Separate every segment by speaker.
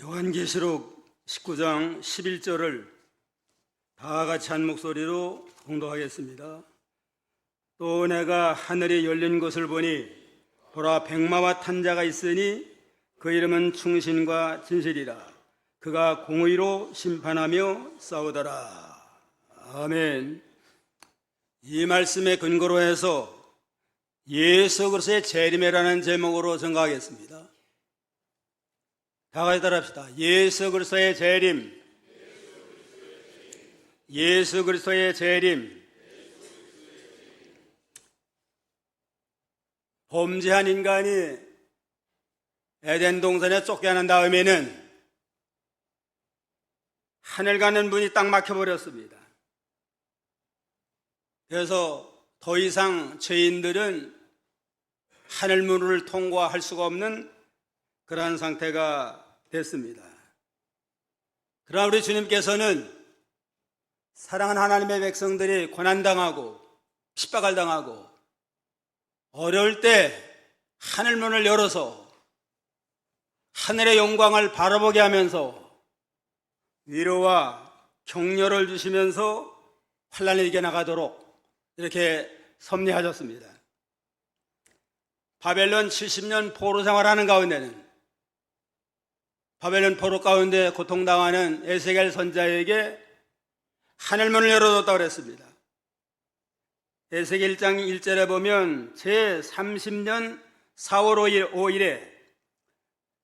Speaker 1: 요한계시록 19장 11절을 다 같이 한 목소리로 봉독하겠습니다. 또 내가 하늘이 열린 것을 보니 보라 백마와 탄 자가 있으니 그 이름은 충신과 진실이라. 그가 공의로 심판하며 싸우더라. 아멘. 이 말씀에 근거로 해서 예수 그리스도의 재림이라는 제목으로 전가하겠습니다. 다 같이 따라합시다. 예수 그리스도의 재림. 예수 그리스도의 재림. 범죄한 인간이 에덴 동산에 쫓겨난 다음에는 하늘 가는 문이 딱 막혀버렸습니다. 그래서 더 이상 죄인들은 하늘 문을 통과할 수가 없는 그러한 상태가 됐습니다. 그러나 우리 주님께서는 사랑하는 하나님의 백성들이 고난당하고 핍박을 당하고 어려울 때 하늘 문을 열어서 하늘의 영광을 바라보게 하면서 위로와 격려를 주시면서 환난을 이겨나가도록 이렇게 섭리하셨습니다. 바벨론 70년 포로 생활하는 가운데는 바벨론 포로 가운데 고통당하는 에스겔 선지자에게 하늘문을 열어줬다고 그랬습니다. 에스겔 1장 1절에 보면 제30년 4월 5일에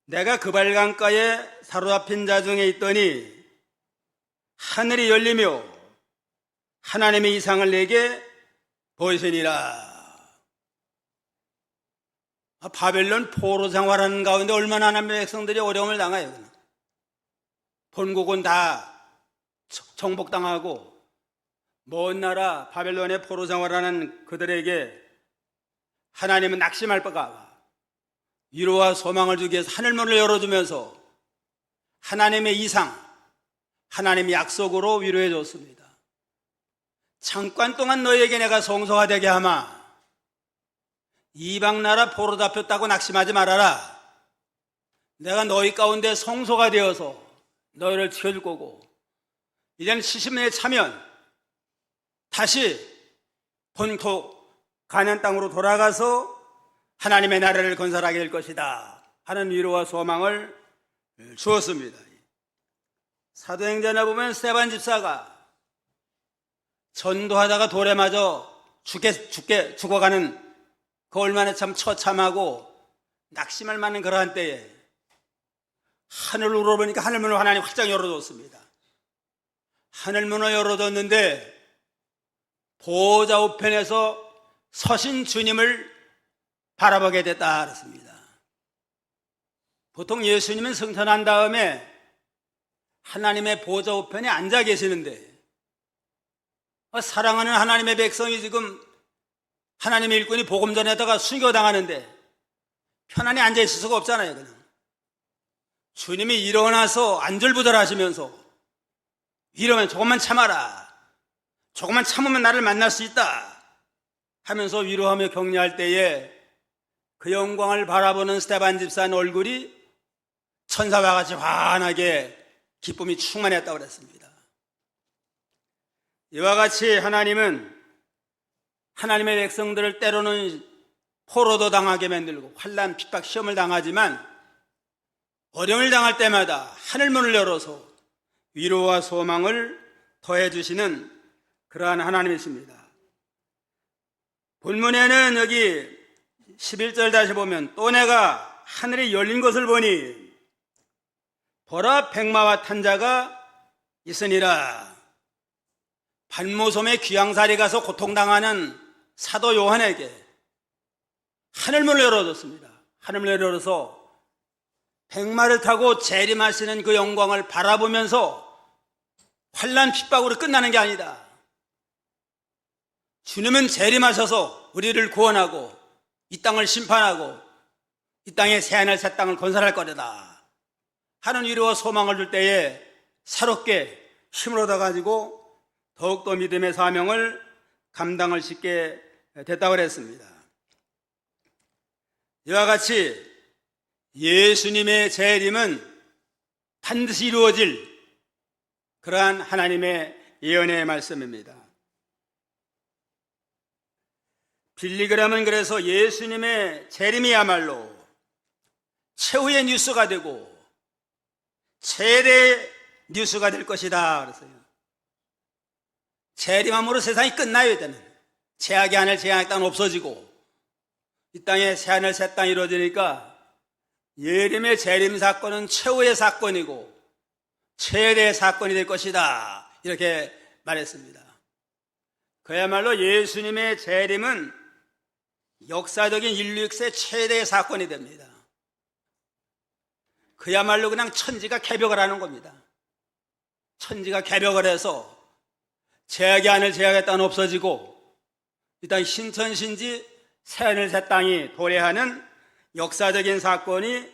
Speaker 1: 내가 그발강가에 사로잡힌 자 중에 있더니 하늘이 열리며 하나님의 이상을 내게 보이시니라. 바벨론 포로 생활하는 가운데 얼마나 하나님의 백성들이 어려움을 당해요. 본국은 다 정복당하고 먼 나라 바벨론의 포로 생활하는 그들에게 하나님은 낙심할 바가 위로와 소망을 주기 위해서 하늘문을 열어주면서 하나님의 이상, 하나님의 약속으로 위로해 줬습니다. 잠깐 동안 너희에게 내가 성소가 되게 하마. 이방 나라 포로 잡혔다고 낙심하지 말아라. 내가 너희 가운데 성소가 되어서 너희를 지켜줄 거고 이제는 70년에 차면 다시 본토 가나안 땅으로 돌아가서 하나님의 나라를 건설하게 될 것이다 하는 위로와 소망을 주었습니다. 사도행전에 보면 스데반 집사가 전도하다가 돌에 맞아 죽어가는 그 얼마나 참 처참하고 낙심할 만한 그러한 때에 하늘을 울어보니까 하늘문을 하나님 활짝 열어줬습니다. 하늘문을 열어줬는데 보호자 우편에서 서신 주님을 바라보게 됐다 그랬습니다. 보통 예수님은 승천한 다음에 하나님의 보호자 우편에 앉아 계시는데 사랑하는 하나님의 백성이 지금 하나님의 일꾼이 복음 전에다가 순교당하는데 편안히 앉아 있을 수가 없잖아요. 그냥 주님이 일어나서 안절부절하시면서 이러면 조금만 참아라. 조금만 참으면 나를 만날 수 있다 하면서 위로하며 격려할 때에 그 영광을 바라보는 스데반 집사의 얼굴이 천사와 같이 환하게 기쁨이 충만했다고 그랬습니다. 이와 같이 하나님은 하나님의 백성들을 때로는 포로도 당하게 만들고 환난, 핍박, 시험을 당하지만 어려움을 당할 때마다 하늘문을 열어서 위로와 소망을 더해주시는 그러한 하나님이십니다. 본문에는 여기 11절 다시 보면 또 내가 하늘이 열린 것을 보니 보라 백마와 탄 자가 있으니라. 반모섬에 귀양살이 가서 고통당하는 사도 요한에게 하늘문을 열어줬습니다. 하늘문을 열어서 백마를 타고 재림하시는 그 영광을 바라보면서 환난 핍박으로 끝나는 게 아니다. 주님은 재림하셔서 우리를 구원하고 이 땅을 심판하고 이 땅에 새하늘 새 땅을 건설할 거다 하는 위로와 소망을 줄 때에 새롭게 힘을 얻어가지고 더욱더 믿음의 사명을 감당을 짓게 됐다고 그랬습니다. 이와 같이 예수님의 재림은 반드시 이루어질 그러한 하나님의 예언의 말씀입니다. 빌리그램은 그래서 예수님의 재림이야말로 최후의 뉴스가 되고 최대 뉴스가 될 것이다 그랬어요. 재림함으로 세상이 끝나요. 이제는 죄악의 하늘 죄악의 땅은 없어지고 이 땅에 새하늘 새 땅이 이루어지니까 예림의 재림 사건은 최후의 사건이고 최대의 사건이 될 것이다 이렇게 말했습니다. 그야말로 예수님의 재림은 역사적인 인류 역사의 최대의 사건이 됩니다. 그야말로 그냥 천지가 개벽을 하는 겁니다. 천지가 개벽을 해서 죄악의 하늘 죄악의 땅은 없어지고 이 땅 신천신지 새하늘 새 땅이 도래하는 역사적인 사건이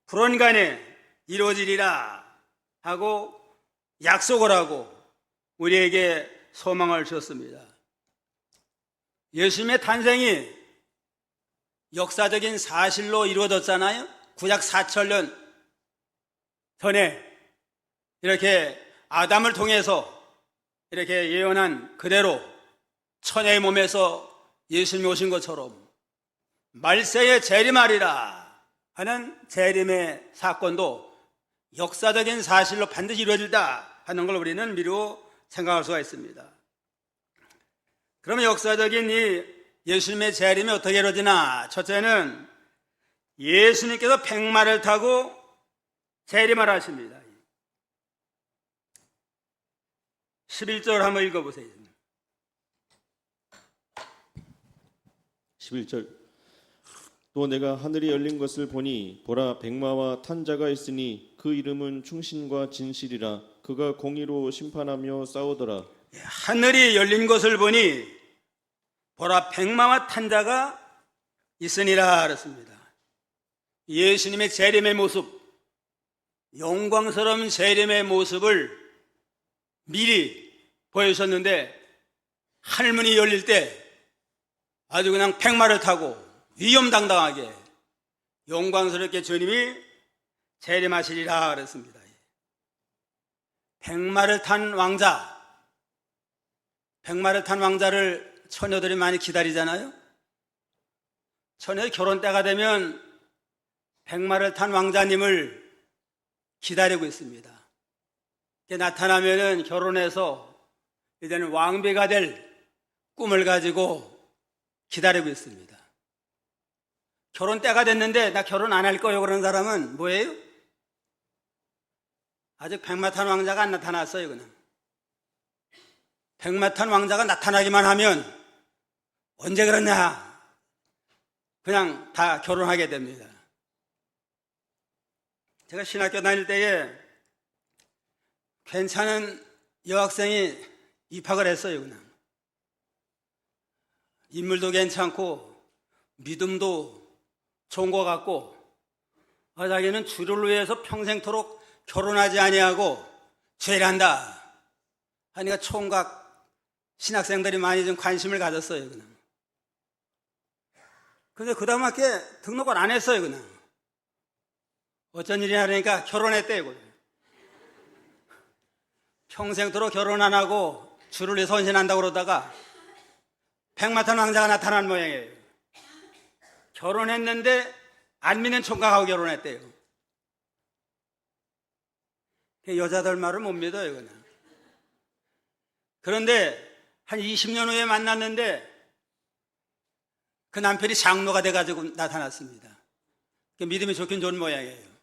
Speaker 1: 불언간에 이루어지리라 하고 약속을 하고 우리에게 소망을 주었습니다. 예수님의 탄생이 역사적인 사실로 이루어졌잖아요. 구약 4천년 전에 이렇게 아담을 통해서 이렇게 예언한 그대로 처녀의 몸에서 예수님이 오신 것처럼 말세에 재림하리라 하는 재림의 사건도 역사적인 사실로 반드시 이루어질다 하는 걸 우리는 미루어 생각할 수가 있습니다. 그러면 역사적인 이 예수님의 재림이 어떻게 이루어지나? 첫째는 예수님께서 백마를 타고 재림을 하십니다. 11절 한번 읽어보세요.
Speaker 2: 11절 또 내가 하늘이 열린 것을 보니 보라 백마와 탄 자가 있으니 그 이름은 충신과 진실이라 그가 공의로 심판하며 싸우더라.
Speaker 1: 하늘이 열린 것을 보니 보라 백마와 탄 자가 있으니라 그랬습니다. 예수님의 재림의 모습, 영광스러운 재림의 모습을 미리 보여주셨는데 하늘문이 열릴 때 아주 그냥 백마를 타고 위험당당하게 영광스럽게 주님이 재림하시리라 그랬습니다. 백마를 탄 왕자, 백마를 탄 왕자를 처녀들이 많이 기다리잖아요. 처녀의 결혼 때가 되면 백마를 탄 왕자님을 기다리고 있습니다. 나타나면은 결혼해서 이제는 왕비가 될 꿈을 가지고 기다리고 있습니다. 결혼 때가 됐는데 나 결혼 안 할 거예요 그런 사람은 뭐예요? 아직 백마 탄 왕자가 안 나타났어요. 그냥 백마 탄 왕자가 나타나기만 하면 언제 그러냐 그냥 다 결혼하게 됩니다. 제가 신학교 다닐 때에 괜찮은 여학생이 입학을 했어요. 그냥 인물도 괜찮고 믿음도 좋은 것 같고 자기는 주를 위해서 평생토록 결혼하지 아니하고 죄를 한다 하니까 총각 신학생들이 많이 좀 관심을 가졌어요. 그냥 그래서 그 다음학기에 등록을 안 했어요. 그냥 어쩐 일이냐 하니까 결혼했대요. 평생토록 결혼 안 하고 주를 위해 헌신한다고 그러다가 백마탄 왕자가 나타난 모양이에요. 결혼했는데 안 믿는 총각하고 결혼했대요. 여자들 말을 못 믿어요. 그냥. 그런데 한 20년 후에 만났는데 그 남편이 장로가 돼가지고 나타났습니다. 믿음이 좋긴 좋은 모양이에요.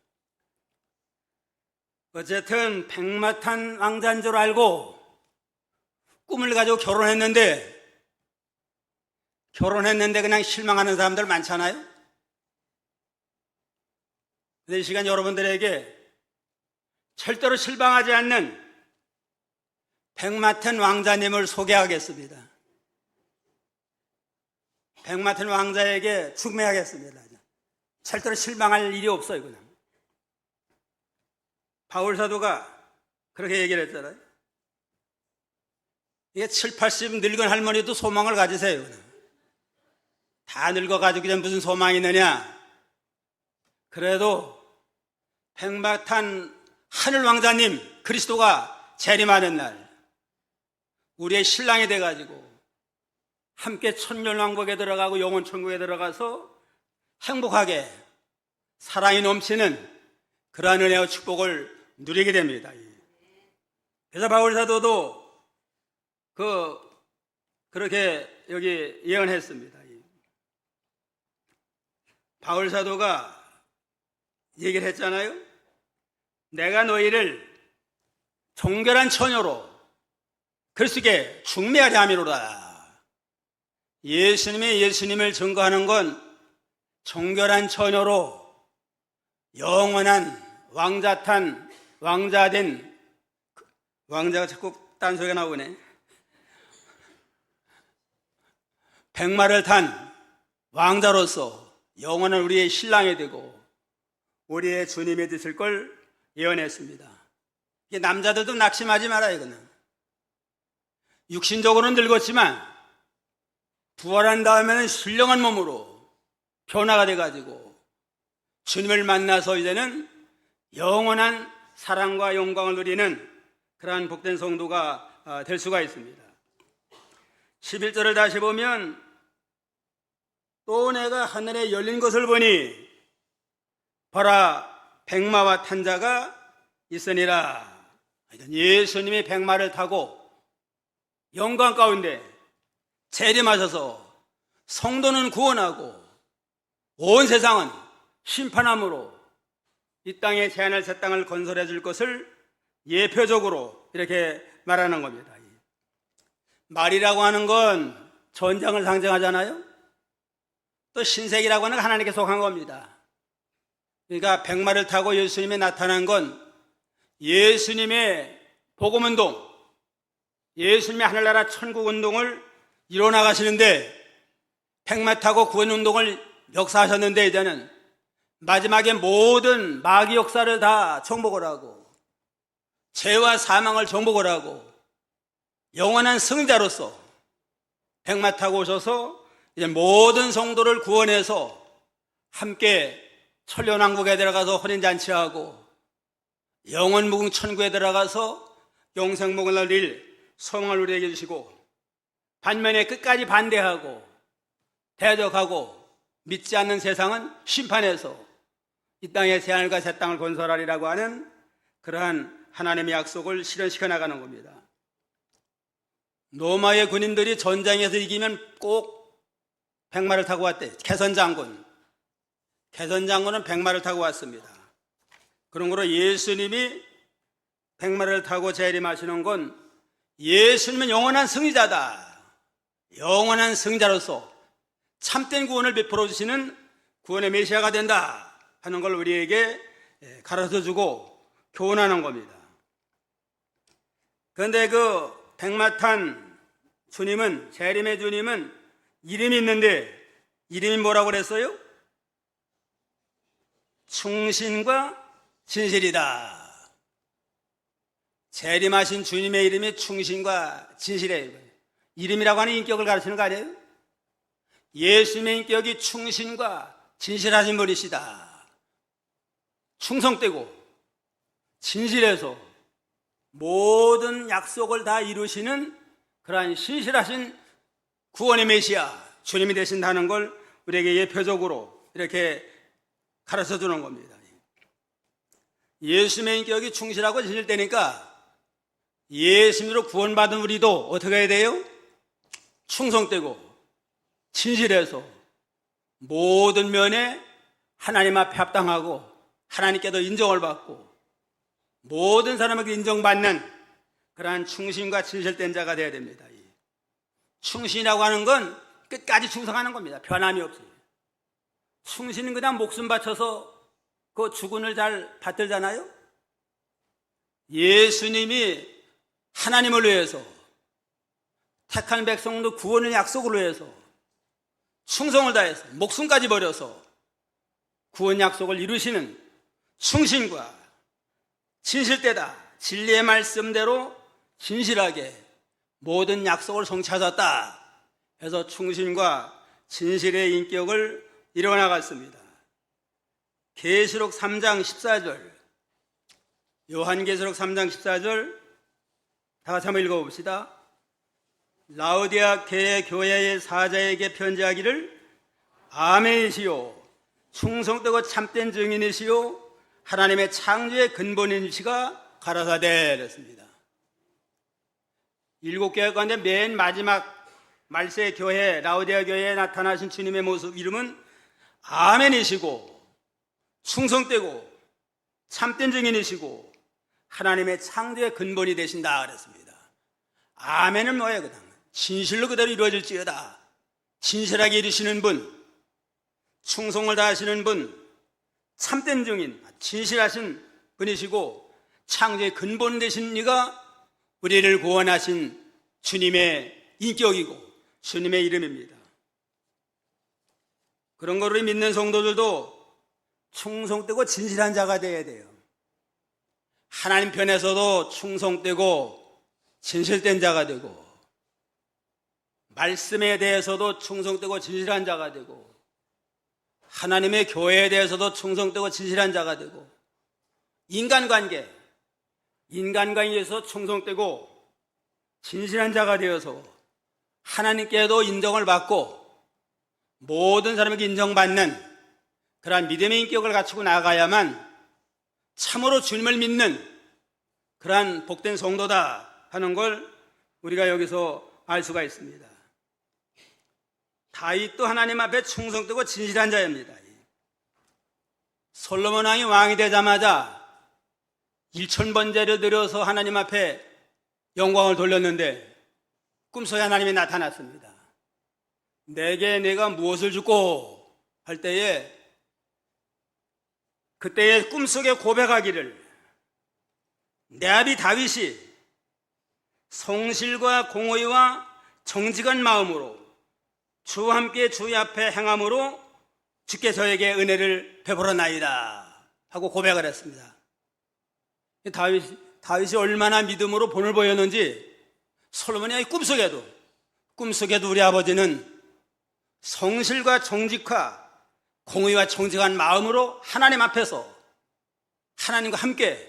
Speaker 1: 어쨌든 백마탄 왕자인 줄 알고 꿈을 가지고 결혼했는데 그냥 실망하는 사람들 많잖아요. 근데 이 시간 여러분들에게 절대로 실망하지 않는 백마탄 왕자님을 소개하겠습니다. 백마탄 왕자에게 중매하겠습니다. 절대로 실망할 일이 없어요. 그냥 바울 사도가 그렇게 얘기를 했잖아요. 이게 7, 80 늙은 할머니도 소망을 가지세요. 그냥. 다 늙어가지고 이제 무슨 소망이 있느냐. 그래도 백마탄 하늘 왕자님 그리스도가 재림하는 날 우리의 신랑이 돼가지고 함께 천년왕국에 들어가고 영원 천국에 들어가서 행복하게 사랑이 넘치는 그러한 은혜와 축복을 누리게 됩니다. 그래서 바울 사도도 그렇게 여기 예언했습니다. 바울 사도가 얘기를 했잖아요. 내가 너희를 정결한 처녀로 그리스도께 중매하려 함이로다. 예수님을 증거하는 건 정결한 처녀로 영원한 왕자가 자꾸 딴소리가 나오네. 백마를 탄 왕자로서 영원한 우리의 신랑이 되고 우리의 주님이 되실 걸 예언했습니다. 이게 남자들도 낙심하지 말아요. 이거는 육신적으로는 늙었지만 부활한 다음에는 신령한 몸으로 변화가 돼가지고 주님을 만나서 이제는 영원한 사랑과 영광을 누리는 그러한 복된 성도가 될 수가 있습니다. 11절을 다시 보면 또 내가 하늘에 열린 것을 보니 보라 백마와 탄 자가 있으니라. 예수님이 백마를 타고 영광 가운데 재림하셔서 성도는 구원하고 온 세상은 심판함으로 이 땅에 제한할 새 땅을 건설해 줄 것을 예표적으로 이렇게 말하는 겁니다. 말이라고 하는 건 전장을 상징하잖아요. 또 신색이라고 하는 건 하나님께 속한 겁니다. 그러니까 백마를 타고 예수님이 나타난 건 예수님의 복음운동, 예수님의 하늘나라 천국운동을 이뤄나가시는데 백마 타고 구원운동을 역사하셨는데 이제는 마지막에 모든 마귀 역사를 다 정복을 하고 죄와 사망을 정복을 하고 영원한 승자로서 백마 타고 오셔서 이제 모든 성도를 구원해서 함께 천년왕국에 들어가서 혼인잔치하고 영원무궁 천국에 들어가서 영생복을 누릴 소망을 우리에게 주시고 반면에 끝까지 반대하고 대적하고 믿지 않는 세상은 심판해서 이 땅에 새하늘과 새 땅을 건설하리라고 하는 그러한 하나님의 약속을 실현시켜 나가는 겁니다. 로마의 군인들이 전장에서 이기면 꼭 백마를 타고 왔대. 개선장군은 백마를 타고 왔습니다. 그러므로 예수님이 백마를 타고 재림하시는 건 예수님은 영원한 승리자다. 영원한 승자로서 참된 구원을 베풀어 주시는 구원의 메시아가 된다 하는 걸 우리에게 가르쳐주고 교훈하는 겁니다. 그런데 그 백마 탄 주님은, 재림의 주님은 이름이 있는데 이름이 뭐라고 그랬어요? 충신과 진실이다. 재림하신 주님의 이름이 충신과 진실이에요. 이름이라고 하는 인격을 가르치는 거 아니에요? 예수님의 인격이 충신과 진실하신 분이시다. 충성되고 진실해서 모든 약속을 다 이루시는 그러한 신실하신 구원의 메시아 주님이 되신다는 걸 우리에게 예표적으로 이렇게 가르쳐 주는 겁니다. 예수님의 인격이 충실하고 진실되니까 예수님으로 구원받은 우리도 어떻게 해야 돼요? 충성되고 진실해서 모든 면에 하나님 앞에 합당하고 하나님께도 인정을 받고 모든 사람에게 인정받는 그러한 충신과 진실된 자가 되어야 됩니다. 충신이라고 하는 건 끝까지 충성하는 겁니다. 변함이 없어요. 충신은 그냥 목숨 바쳐서 그 주군을 잘 받들잖아요. 예수님이 하나님을 위해서 택한 백성도 구원의 약속을 위해서 충성을 다해서 목숨까지 버려서 구원 약속을 이루시는 충신과 진실되다. 진리의 말씀대로 진실하게 모든 약속을 성취하셨다. 해서 충신과 진실의 인격을 이뤄나갔습니다. 계시록 3장 14절 요한계시록 3장 14절 다 같이 한번 읽어봅시다. 라오디아 교회의 사자에게 편지하기를 아멘이시요 충성되고 참된 증인이시요 하나님의 창조의 근본이시가 가라사대 그랬습니다. 7교회 가운데 맨 마지막 말세 교회 라오디아 교회에 나타나신 주님의 모습 이름은 아멘이시고 충성되고 참된 증인이시고 하나님의 창조의 근본이 되신다 그랬습니다. 아멘은 뭐예요? 그냥 진실로 그대로 이루어질지어다. 진실하게 이루시는 분, 충성을 다하시는 분, 참된 증인, 진실하신 분이시고 창조의 근본 되신 이가 우리를 구원하신 주님의 인격이고 주님의 이름입니다. 그런 거를 믿는 성도들도 충성되고 진실한 자가 되어야 돼요. 하나님 편에서도 충성되고 진실된 자가 되고 말씀에 대해서도 충성되고 진실한 자가 되고 하나님의 교회에 대해서도 충성되고 진실한 자가 되고 인간관계에 대해서 충성되고 진실한 자가 되어서 하나님께도 인정을 받고 모든 사람에게 인정받는 그러한 믿음의 인격을 갖추고 나가야만 참으로 주님을 믿는 그러한 복된 성도다 하는 걸 우리가 여기서 알 수가 있습니다. 다윗도 하나님 앞에 충성되고 진실한 자입니다. 솔로몬 왕이 왕이 되자마자 1000번제를 드려서 하나님 앞에 영광을 돌렸는데 꿈속에 하나님이 나타났습니다. 내게 내가 무엇을 주고 할 때에 그때의 꿈속에 고백하기를 내 아비 다윗이 성실과 공의와 정직한 마음으로 주와 함께 주의 앞에 행함으로 주께 저에게 은혜를 베풀어나이다 하고 고백을 했습니다. 다윗이 얼마나 믿음으로 본을 보였는지 솔로몬이 꿈속에도 우리 아버지는 성실과 정직과 공의와 정직한 마음으로 하나님 앞에서 하나님과 함께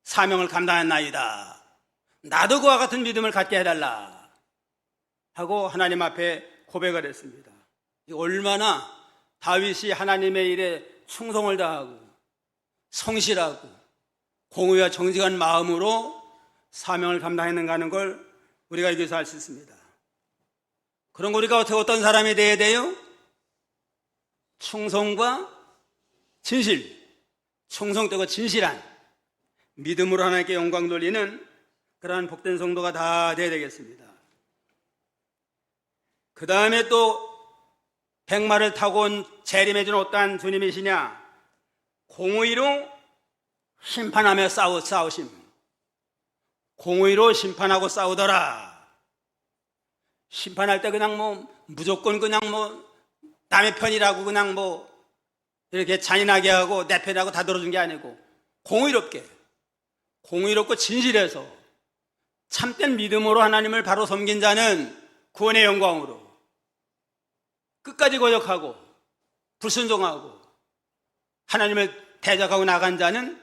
Speaker 1: 사명을 감당했나이다. 나도 그와 같은 믿음을 갖게 해달라 하고 하나님 앞에 고백을 했습니다. 얼마나 다윗이 하나님의 일에 충성을 다하고 성실하고 공의와 정직한 마음으로 사명을 감당했는가 하는 걸 우리가 여기서 알 수 있습니다. 그럼 우리가 어떤 사람이 되어야 돼요? 충성과 진실, 충성되고 진실한 믿음으로 하나님께 영광 돌리는 그러한 복된 성도가 다 되어야 되겠습니다. 그 다음에 또 백마를 타고 온 재림해준 어떠한 주님이시냐? 공의로 심판하며 싸우심. 공의로 심판하고 싸우더라. 심판할 때 그냥 무조건 그냥 남의 편이라고 그냥 이렇게 잔인하게 하고 내 편이라고 다 들어준 게 아니고 공의롭고 진실해서 참된 믿음으로 하나님을 바로 섬긴 자는 구원의 영광으로 끝까지 거역하고 불순종하고 하나님을 대적하고 나간 자는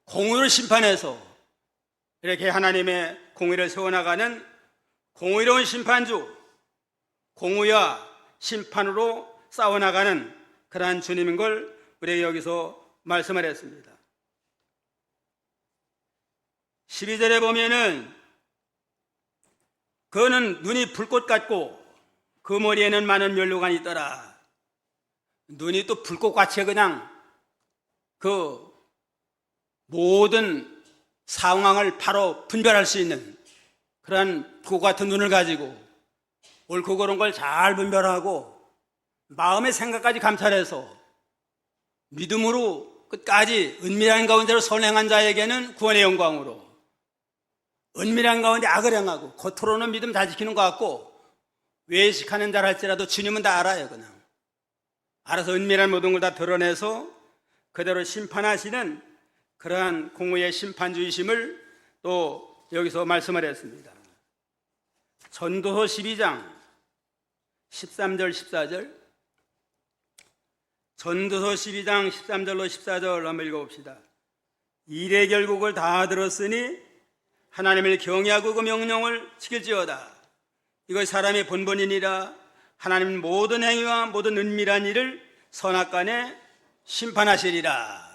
Speaker 1: 공의를 심판해서 이렇게 하나님의 공의를 세워나가는 공의로운 심판주, 공의와 심판으로 싸워나가는 그러한 주님인 걸 우리에게 여기서 말씀을 했습니다. 12절에 보면은 그는 눈이 불꽃 같고 그 머리에는 많은 면류관이 있더라. 눈이 또 불꽃같이 그냥 그 모든 상황을 바로 분별할 수 있는 그런 불꽃 같은 눈을 가지고 옳고 그른 걸 잘 분별하고 마음의 생각까지 감찰해서 믿음으로 끝까지 은밀한 가운데로 선행한 자에게는 구원의 영광으로, 은밀한 가운데 악을 행하고 겉으로는 믿음 다 지키는 것 같고 외식하는 자라 할지라도 주님은 다 알아요. 그냥 알아서 은밀한 모든 걸 다 드러내서 그대로 심판하시는 그러한 공의의 심판주이심을 또 여기서 말씀을 했습니다. 전도서 12장 13절 14절, 전도서 12장 13절로 14절 한번 읽어봅시다. 일의 결국을 다 들었으니 하나님을 경외하고 그 명령을 지킬지어다. 이것이 사람의 본분이니라. 하나님은 모든 행위와 모든 은밀한 일을 선악간에 심판하시리라.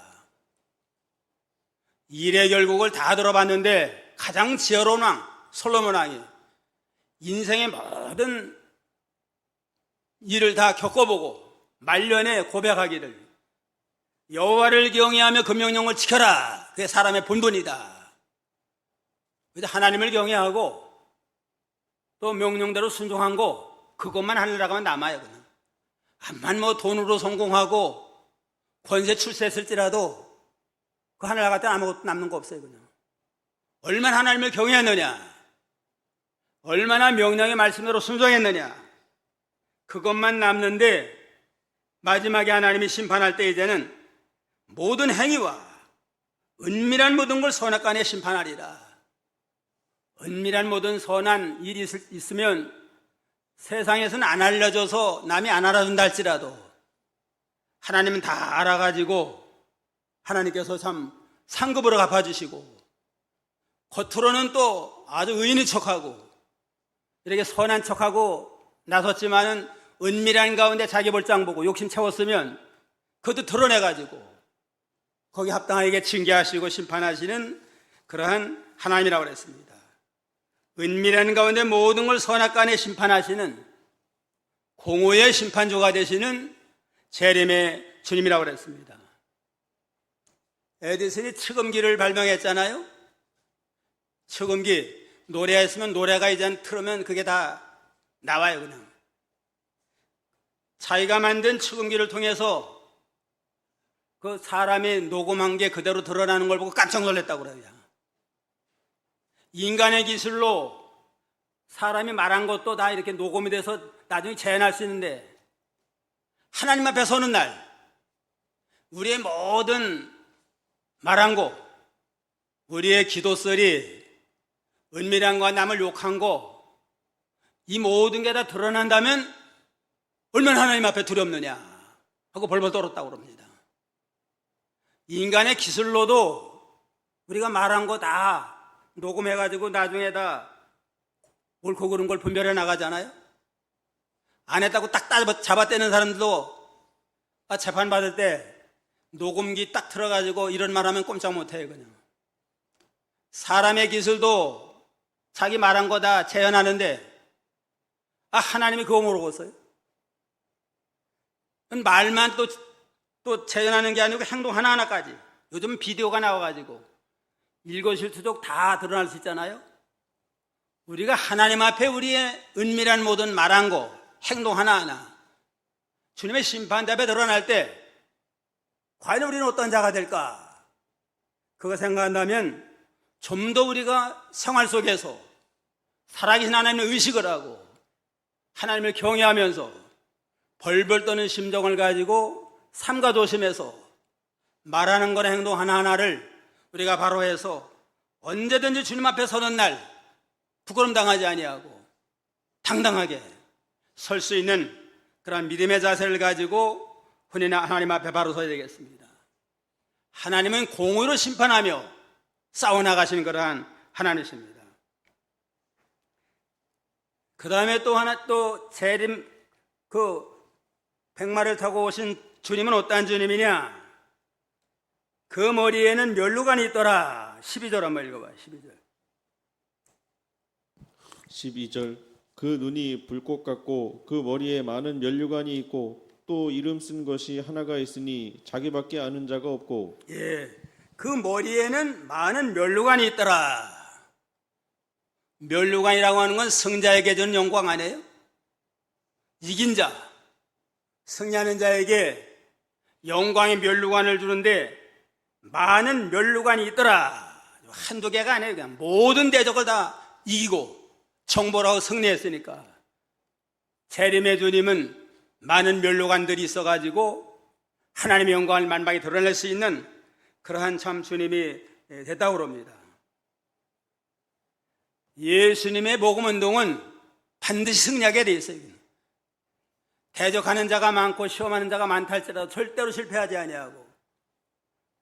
Speaker 1: 일의 결국을 다 들어봤는데 가장 지혜로운 왕 솔로몬 왕이 인생의 모든 일을 다 겪어보고 말년에 고백하기를 여호와를 경외하며 그 명령을 지켜라. 그게 사람의 본분이다. 그래서 하나님을 경외하고 또 명령대로 순종한 거 그것만 하려고 하면 남아요. 그냥 암만 뭐 돈으로 성공하고 권세 출세했을지라도 그 하늘 나갈 때 아무것도 남는 거 없어요. 그냥 얼마나 하나님을 경외했느냐, 얼마나 명령의 말씀대로 순종했느냐, 그것만 남는데 마지막에 하나님이 심판할 때 이제는 모든 행위와 은밀한 모든 걸 선악간에 심판하리라. 은밀한 모든 선한 일이 있으면 세상에서는 안 알려져서 남이 안 알아준다 할지라도 하나님은 다 알아가지고 하나님께서 참 상급으로 갚아주시고 겉으로는 또 아주 의인인 척하고 이렇게 선한 척하고 나섰지만은 은밀한 가운데 자기 볼장 보고 욕심 채웠으면 그것도 드러내가지고 거기 합당하게 징계하시고 심판하시는 그러한 하나님이라고 그랬습니다. 은밀한 가운데 모든 걸 선악간에 심판하시는 공의의 심판조가 되시는 재림의 주님이라고 그랬습니다. 에디슨이 측음기를 발명했잖아요. 측음기, 노래했으면 노래가 이제 틀으면 그게 다 나와요. 그냥 자기가 만든 측음기를 통해서 그 사람이 녹음한 게 그대로 드러나는 걸 보고 깜짝 놀랐다고 그래요. 인간의 기술로 사람이 말한 것도 다 이렇게 녹음이 돼서 나중에 재현할 수 있는데 하나님 앞에 서는 날 우리의 모든 말한 거, 우리의 기도소리, 은밀한 거, 남을 욕한 거, 이 모든 게 다 드러난다면 얼마나 하나님 앞에 두렵느냐 하고 벌벌 떨었다고 그럽니다. 인간의 기술로도 우리가 말한 거 다 녹음해가지고 나중에 다 옳고 그른 걸 분별해 나가잖아요. 안 했다고 딱 잡아떼는 사람들도 재판 받을 때 녹음기 딱 틀어가지고 이런 말 하면 꼼짝 못해요. 그냥 사람의 기술도 자기 말한 거 다 재현하는데 하나님이 그거 모르겠어요? 말만 또 재현하는 게 아니고 행동 하나하나까지 요즘 비디오가 나와가지고 일거실투족 다 드러날 수 있잖아요. 우리가 하나님 앞에 우리의 은밀한 모든 말한 거, 행동 하나하나 주님의 심판대 앞에 드러날 때 과연 우리는 어떤 자가 될까? 그거 생각한다면 좀 더 우리가 생활 속에서 살아계신 하나님을 의식을 하고 하나님을 경외하면서 벌벌 떠는 심정을 가지고 삼가 조심해서 말하는 거나 행동 하나하나를 우리가 바로 해서 언제든지 주님 앞에 서는 날 부끄럼 당하지 아니하고 당당하게 설 수 있는 그런 믿음의 자세를 가지고 흔히 하나님 앞에 바로 서야 되겠습니다. 하나님은 공의로 심판하며 싸워나가시는 그러한 하나님이십니다. 그 다음에 또 하나 또 재림 그 백마를 타고 오신 주님은 어떠한 주님이냐? 그 머리에는 면류관이 있더라. 12절 한번 읽어봐.
Speaker 2: 12절 그 눈이 불꽃 같고 그 머리에 많은 면류관이 있고 또 이름 쓴 것이 하나가 있으니 자기밖에 아는 자가 없고
Speaker 1: 그 머리에는 많은 면류관이 있더라. 면류관이라고 하는 건 승자에게 주는 영광 아니에요? 이긴 자, 승리하는 자에게 영광의 면류관을 주는데 많은 면류관이 있더라. 한두 개가 아니에요. 그냥 모든 대적을 다 이기고 정벌하고 승리했으니까. 재림의 주님은 많은 면류관들이 있어가지고 하나님의 영광을 만방에 드러낼 수 있는 그러한 참 주님이 됐다고 그럽니다. 예수님의 복음운동은 반드시 승리하게 돼 있어요. 대적하는 자가 많고 시험하는 자가 많다 할지라도 절대로 실패하지 아니하고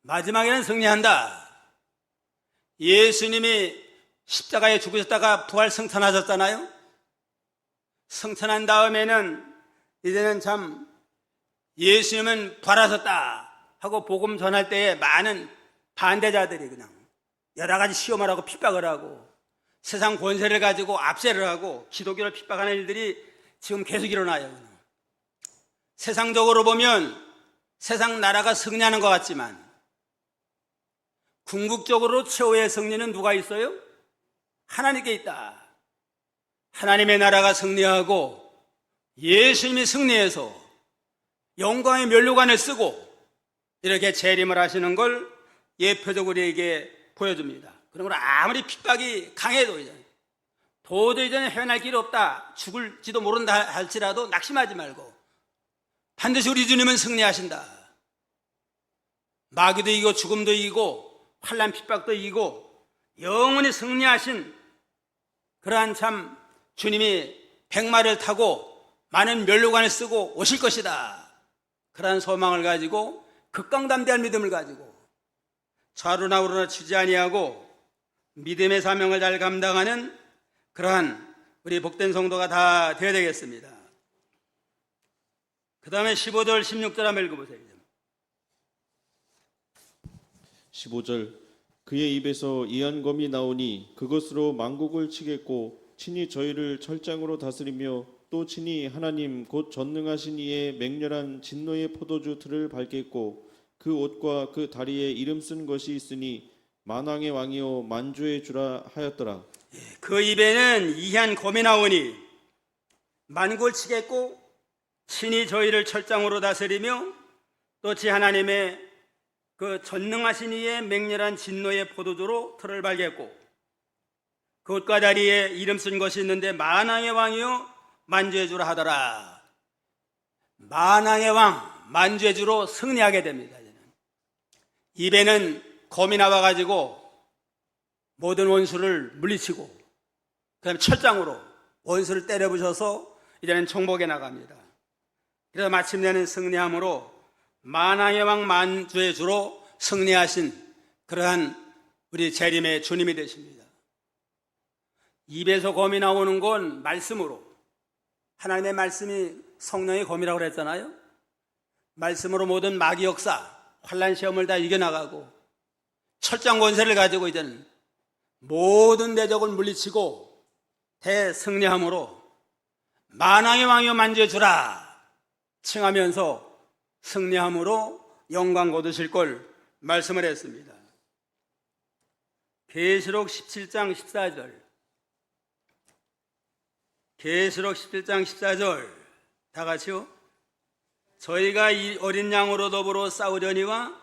Speaker 1: 마지막에는 승리한다. 예수님이 십자가에 죽으셨다가 부활 승천하셨잖아요. 승천한 다음에는 이제는 참 예수님은 부활하셨다 하고 복음 전할 때에 많은 반대자들이 그냥 여러 가지 시험을 하고 핍박을 하고 세상 권세를 가지고 압제를 하고 기독교를 핍박하는 일들이 지금 계속 일어나요. 세상적으로 보면 세상 나라가 승리하는 것 같지만 궁극적으로 최후의 승리는 누가 있어요? 하나님께 있다. 하나님의 나라가 승리하고 예수님이 승리해서 영광의 면류관을 쓰고 이렇게 재림을 하시는 걸 예표적으로 우리에게 보여줍니다. 그러므로 아무리 핍박이 강해도 도저히 이제는 헤어날 길이 없다, 죽을지도 모른다 할지라도 낙심하지 말고 반드시 우리 주님은 승리하신다. 마귀도 이기고 죽음도 이기고 환난 핍박도 이기고 영원히 승리하신 그러한 참 주님이 백마를 타고 많은 면류관을 쓰고 오실 것이다. 그러한 소망을 가지고 극강담대한 믿음을 가지고 좌로나 우로나 치지 아니하고 믿음의 사명을 잘 감당하는 그러한 우리 복된 성도가 다 되어야 되겠습니다. 그 다음에 15절 16절 한번 읽어보세요.
Speaker 2: 15절 그의 입에서 이한검이 나오니 그것으로 만국을 치겠고 친히 저희를 철장으로 다스리며 또 친히 하나님 곧 전능하신 이의 맹렬한 진노의 포도주 틀을 밟겠고 그 옷과 그 다리에 이름 쓴 것이 있으니 만왕의 왕이요 만주의 주라 하였더라.
Speaker 1: 그 입에는 이한 검이 나오니 만국을 치겠고 친히 저희를 철장으로 다스리며 또 지 하나님의 그 전능하신 이의 맹렬한 진노의 포도주로 틀을 밟겠고 그 옷과 다리에 이름 쓴 것이 있는데 만왕의 왕이요 만주의 주라 하더라. 만왕의 왕 만주의 주로 승리하게 됩니다. 입에는 검이 나와가지고 모든 원수를 물리치고 그 다음에 철장으로 원수를 때려부셔서 이제는 정복해 나갑니다. 그래서 마침내는 승리함으로 만왕의 왕 만주의 주로 승리하신 그러한 우리 재림의 주님이 되십니다. 입에서 검이 나오는 건 말씀으로, 하나님의 말씀이 성령의 검이라고 그랬잖아요. 말씀으로 모든 마귀 역사, 환난 시험을 다 이겨나가고 철장 권세를 가지고 이제는 모든 대적을 물리치고 대승리함으로 만왕의 왕이여 만주의 주라 칭하면서 승리함으로 영광 거두실 걸 말씀을 했습니다. 계시록 17장 14절 계시록 17장 14절 다 같이요. 저희가 이 어린 양으로 더불어 싸우려니와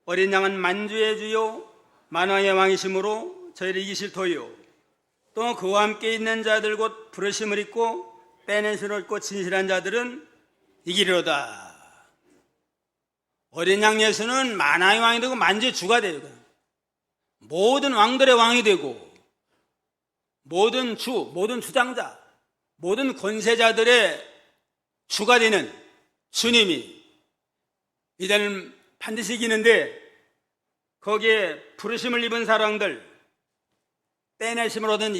Speaker 1: 어린 양은 만주의 주요 만왕의 왕이심으로 저희를 이기실 터이요 또 그와 함께 있는 자들 곧 부르심을 입고 빼내심을 입고 진실한 자들은 이기리로다. 어린 양 예수는 만왕의 왕이 되고 만주의 주가 돼요. 모든 왕들의 왕이 되고 모든 주, 모든 주장자, 모든 권세자들의 주가 되는 주님이 이제는 반드시 이기는데 거기에 부르심을 입은 사람들, 빼내심을 얻은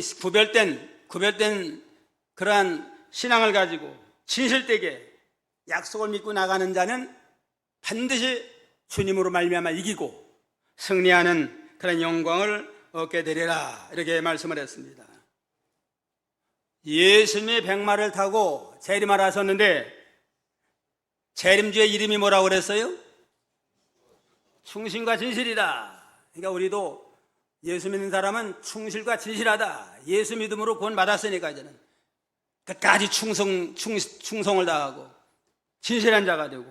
Speaker 1: 구별된 그러한 신앙을 가지고 진실되게 약속을 믿고 나가는 자는 반드시 주님으로 말미암아 이기고 승리하는 그런 영광을 얻게 되리라 이렇게 말씀을 했습니다. 예수님의 백마를 타고 재림을 하셨는데 재림주의 이름이 뭐라고 그랬어요? 충신과 진실이다. 그러니까 우리도 예수 믿는 사람은 충실과 진실하다. 예수 믿음으로 구원 받았으니까 이제는 끝까지 충성을 다하고 진실한 자가 되고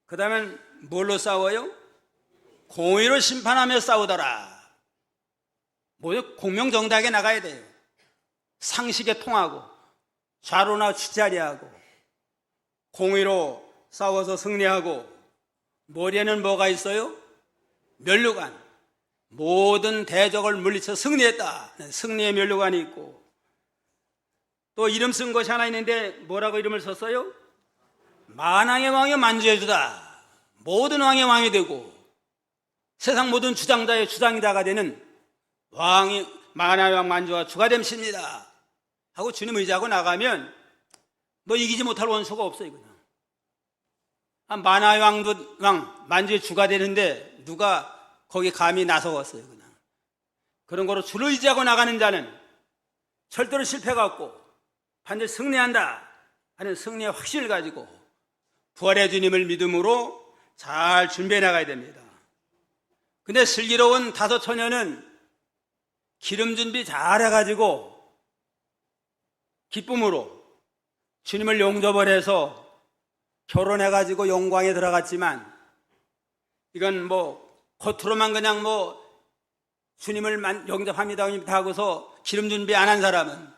Speaker 1: 그 다음엔 뭘로 싸워요? 공의로 심판하며 싸우더라. 뭐요? 공명정당하게 나가야 돼요. 상식에 통하고 좌로나 쥐자리하고 공의로 싸워서 승리하고 머리에는 뭐가 있어요? 면류관. 모든 대적을 물리쳐 승리했다. 승리의 면류관이 있고 또 이름 쓴 것이 하나 있는데 뭐라고 이름을 썼어요? 만왕의 왕이여 만주의 주다. 모든 왕의 왕이 되고 세상 모든 주장자의 주장이다가 되는 왕이 만화왕 만주가 주가 됨십니다 하고 주님 의지하고 나가면 뭐 이기지 못할 원수가 없어요. 그냥 만화왕 만주의 주가 되는데 누가 거기 감히 나서겠어요. 그냥 그런 거로 주를 의지하고 나가는 자는 절대로 실패가 없고 반드시 승리한다 하는 승리의 확신을 가지고 부활의 주님을 믿음으로 잘 준비해 나가야 됩니다. 근데 슬기로운 다섯 처녀는 기름 준비 잘 해가지고 기쁨으로 주님을 용접을 해서 결혼해가지고 영광에 들어갔지만 이건 뭐 겉으로만 그냥 뭐 주님을 영접합니다 하고서 기름 준비 안 한 사람은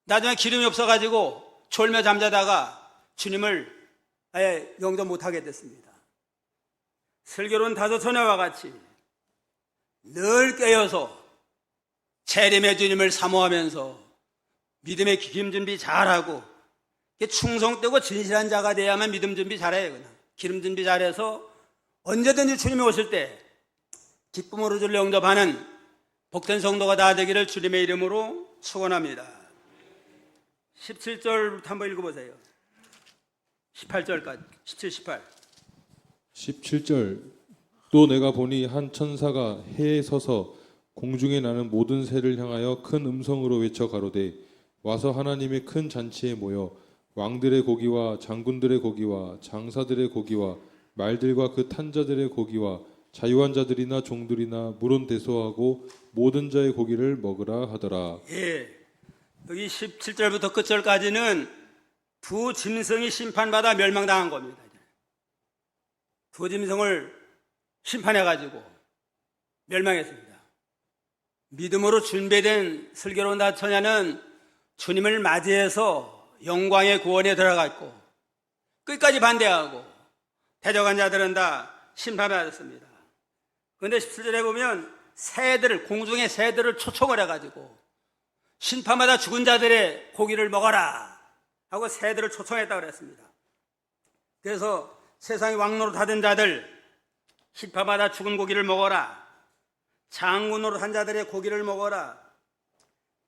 Speaker 1: 나중에 기름이 없어가지고 졸며 잠자다가 주님을 아예 영접 못하게 됐습니다. 슬기로운 다섯 처녀와 같이 늘 깨어서 재림의 주님을 사모하면서 믿음의 기름 준비 잘하고 충성되고 진실한 자가 돼야만 믿음 준비 잘해요. 그냥 기름 준비 잘해서 언제든지 주님이 오실 때 기쁨으로 주를 영접하는 복된 성도가 다 되기를 주님의 이름으로 축원합니다. 17절부터 한번 읽어보세요. 18절까지 17, 18
Speaker 3: 17절 또 내가 보니 한 천사가 해에 서서 공중에 나는 모든 새를 향하여 큰 음성으로 외쳐 가로되 와서 하나님의 큰 잔치에 모여 왕들의 고기와 장군들의 고기와 장사들의 고기와 말들과 그 탄자들의 고기와 자유한 자들이나 종들이나 물은 대소하고 모든 자의 고기를 먹으라 하더라.
Speaker 1: 예, 여기 17절부터 끝절까지는 두 짐승이 심판받아 멸망당한 겁니다. 두 짐승을 심판해가지고 멸망했습니다. 믿음으로 준비된 슬기로운 다처녀는 주님을 맞이해서 영광의 구원에 들어갔고 끝까지 반대하고 대적한 자들은 다 심판받았습니다. 그런데 17절에 보면 새들을 공중의 새들을 초청을 해가지고 심판받아 죽은 자들의 고기를 먹어라 하고 새들을 초청했다고 그랬습니다. 그래서 세상의 왕노로 다된 자들 심판받아 죽은 고기를 먹어라, 장군으로 한 자들의 고기를 먹어라,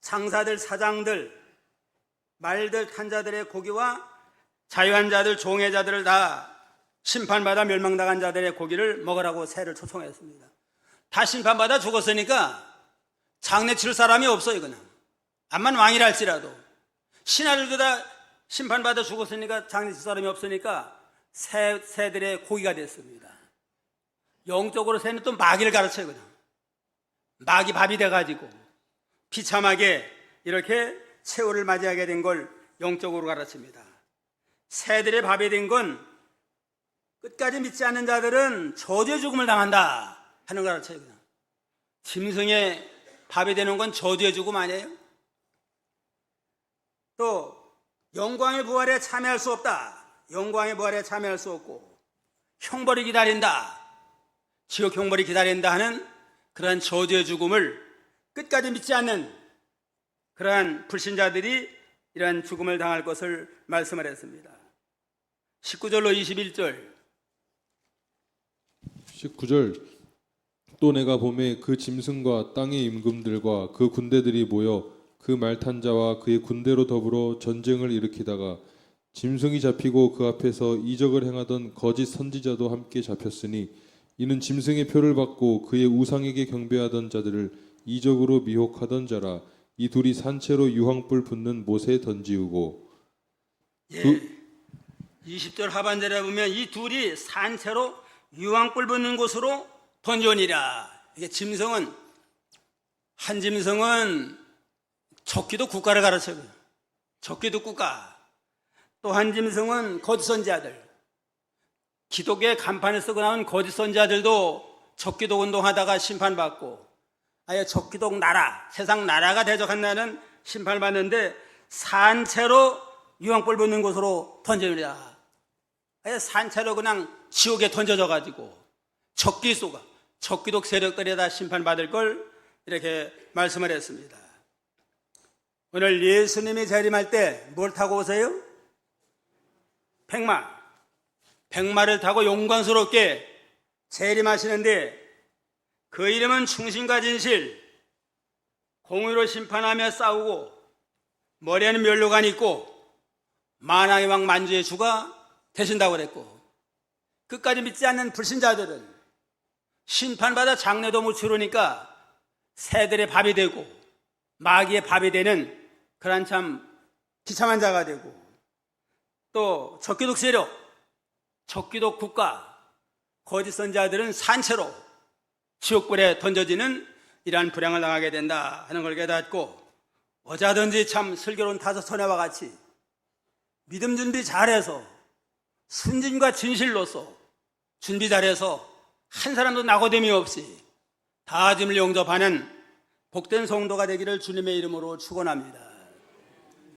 Speaker 1: 장사들 사장들 말들 탄 자들의 고기와 자유한 자들 종의 자들을 다 심판받아 멸망당한 자들의 고기를 먹으라고 새를 초청했습니다. 다 심판받아 죽었으니까 장례 칠 사람이 없어요. 그냥 암만 왕이라 할지라도 신하들도 다 심판받아 죽었으니까 장례 칠 사람이 없으니까 새들의 고기가 됐습니다. 영적으로 새는 또 마귀를 가르쳐요. 그냥 마귀 밥이 돼가지고 비참하게 이렇게 최후를 맞이하게 된 걸 영적으로 가르칩니다. 새들의 밥이 된 건 끝까지 믿지 않는 자들은 저주의 죽음을 당한다 하는 걸 가르쳐요. 그냥 짐승의 밥이 되는 건 저주의 죽음 아니에요? 또 영광의 부활에 참여할 수 없다, 영광의 부활에 참여할 수 없고 형벌이 기다린다, 지옥 형벌이 기다린다 하는 그러한 저주의 죽음을 끝까지 믿지 않는 그러한 불신자들이 이러한 죽음을 당할 것을 말씀을 했습니다. 19절로 21절
Speaker 3: 19절 또 내가 보매 그 짐승과 땅의 임금들과 그 군대들이 모여 그 말탄 자와 그의 군대로 더불어 전쟁을 일으키다가 짐승이 잡히고 그 앞에서 이적을 행하던 거짓 선지자도 함께 잡혔으니 이는 짐승의 표를 받고 그의 우상에게 경배하던 자들을 이적으로 미혹하던 자라. 이 둘이 산채로 유황불 붙는 못에 던지우고.
Speaker 1: 예, 20절 하반절에 보면 이 둘이 산채로 유황불 붙는 곳으로 던져오니라. 이게 짐승은, 한 짐승은 적기도 국가를 가르쳐요. 적기도 국가. 또 한 짐승은 거짓 선지자들, 기독교의 간판을 쓰고 나온 거짓 선지자들도 적기독 운동하다가 심판받고 아예 적기독 나라, 세상 나라가 대적한다는 심판을 받는데 산채로 유황불 붙는 곳으로 던집니다. 아예 산채로 그냥 지옥에 던져져 가지고 적기독 세력들이 다 심판받을 걸 이렇게 말씀을 했습니다. 오늘 예수님이 재림할 때 뭘 타고 오세요? 백마를 타고 영광스럽게 재림하시는데 그 이름은 충신과 진실, 공의로 심판하며 싸우고 머리에는 멸류관이 있고 만왕의 왕 만주의 주가 되신다고 그랬고, 끝까지 믿지 않는 불신자들은 심판받아 장래도 못 치르니까 새들의 밥이 되고 마귀의 밥이 되는 그런 참 비참한 자가 되고, 또 적기독 세력, 적기독 국가, 거짓 선자들은 산채로 지옥불에 던져지는 이러한 불행을 당하게 된다 하는 걸 깨닫고, 어자든지 참 슬기로운 다섯 처녀와 같이 믿음 준비 잘해서 순진과 진실로서 준비 잘해서 한 사람도 낙오됨이 없이 다짐을 용접하는 복된 성도가 되기를 주님의 이름으로 축원합니다.